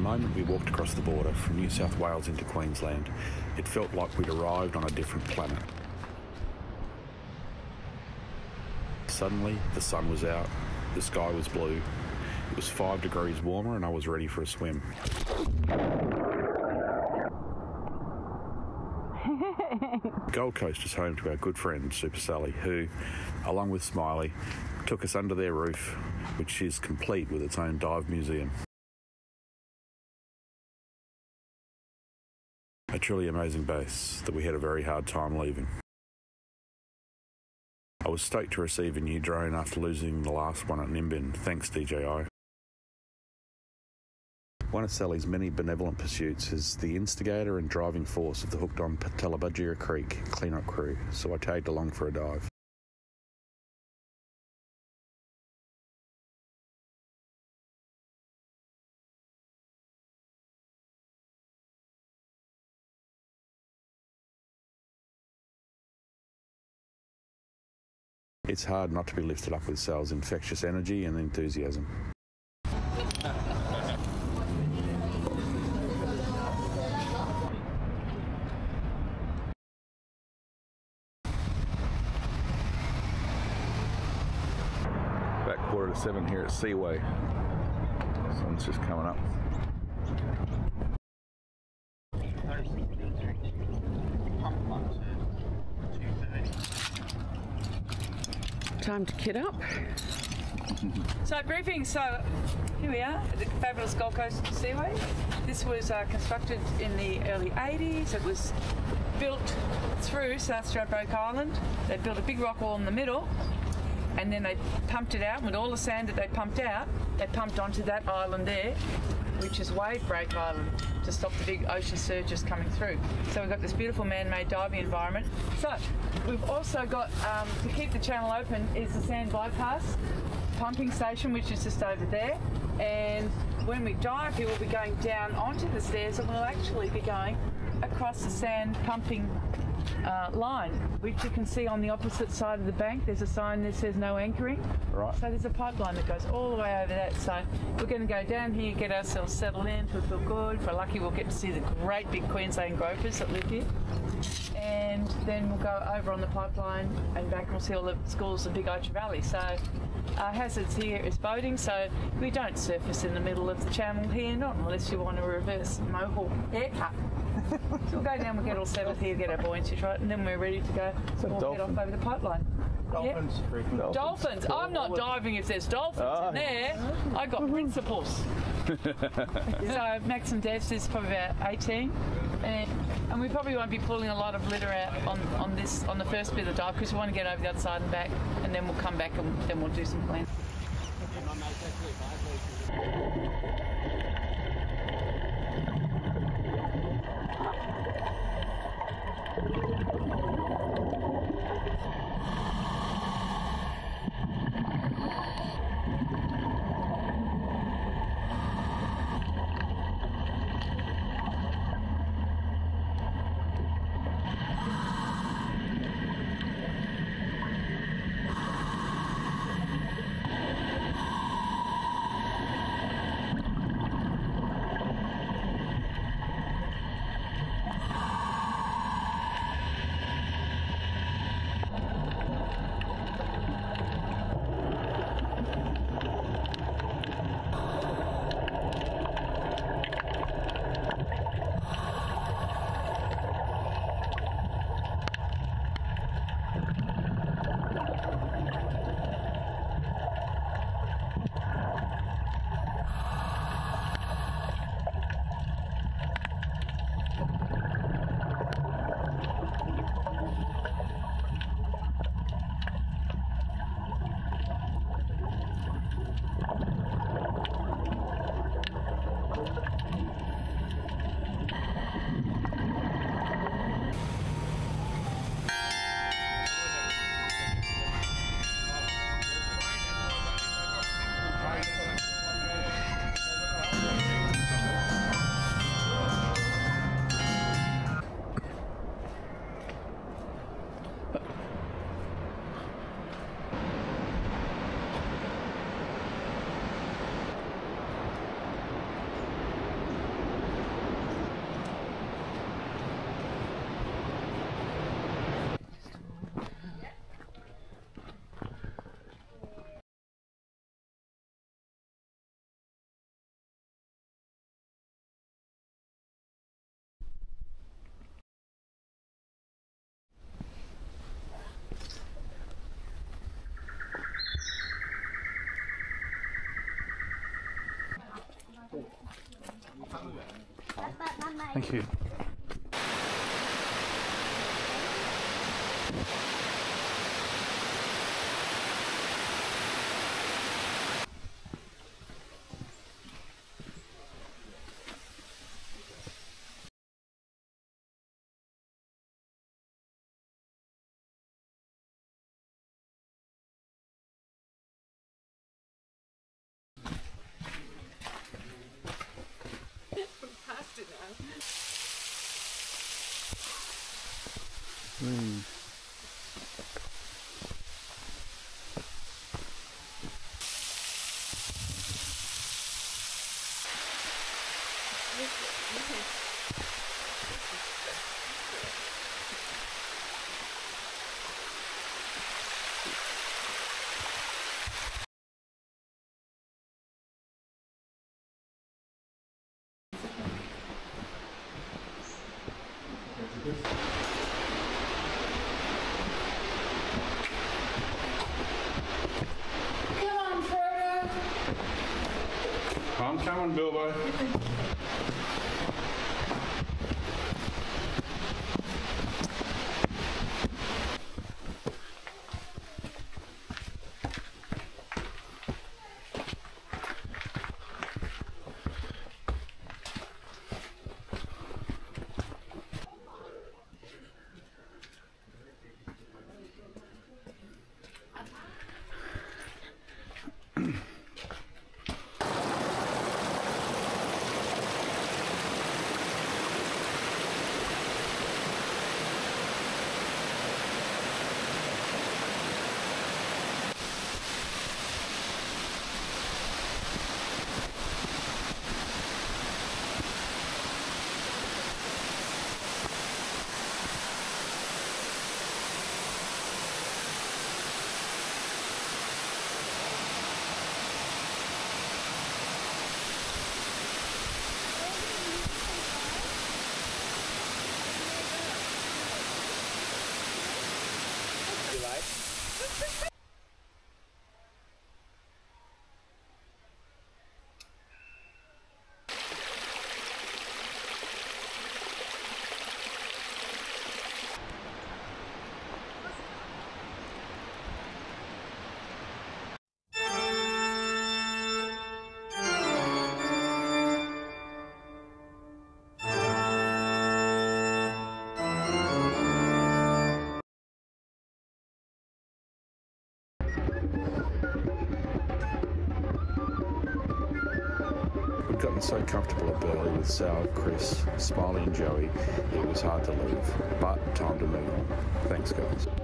moment we walked across the border from New South Wales into Queensland, it felt like we'd arrived on a different planet. Suddenly, the sun was out, the sky was blue, it was 5 degrees warmer and I was ready for a swim. Gold Coast is home to our good friend Super Sally, who, along with Smiley, took us under their roof, which is complete with its own dive museum. A truly amazing base that we had a very hard time leaving. I was stoked to receive a new drone after losing the last one at Nimbin, thanks DJI. One of Sally's many benevolent pursuits is the instigator and driving force of the Hooked on Talabudgia Creek cleanup crew, so I tagged along for a dive. It's hard not to be lifted up with Sal's infectious energy and enthusiasm. Back 6:45 here at Seaway. Sun's just coming up. Time to kit up. So briefing, so here we are at the fabulous Gold Coast Seaway. This was constructed in the early 80s. It was built through South Stradbroke Island. They built a big rock wall in the middle and then they pumped it out. With all the sand that they pumped out, they pumped onto that island there, which is Wave Break Island, to stop the big ocean surges coming through. So we've got this beautiful man-made diving environment. So we've also got, to keep the channel open, is the sand bypass pumping station, which is just over there. And when we dive here, we'll be going down onto the stairs and we'll actually be going across the sand pumping line, which you can see on the opposite side of the bank. There's a sign that says no anchoring. Right. So there's a pipeline that goes all the way over that. So we're going to go down here, get ourselves settled in, to feel good. If we're lucky, we'll get to see the great big Queensland gropers that live here. And then we'll go over on the pipeline and back and we'll see all the schools in Big Orchard Valley. So our hazards here is boating, so we don't surface in the middle of the channel here, not unless you want a reverse mohawk haircut. So we'll go down, we'll get all settled here, get our buoyancy right, and then we're ready to go. We'll head off over the pipeline. Dolphins. Yep. Dolphins. I'm not diving if there's dolphins in there. I got principles. So Max and Dev's is probably about 18, and we probably won't be pulling a lot of litter out on the first bit of the dive because we want to get over the other side and back, and then we'll come back and then we'll do some planning. Thank you. Past it now. Come on, Frodo. I'm coming, Bilbo. We'd gotten so comfortable at Burley with Sal, Chris, Smiley and Joey, it was hard to leave, but time to move on. Thanks, guys.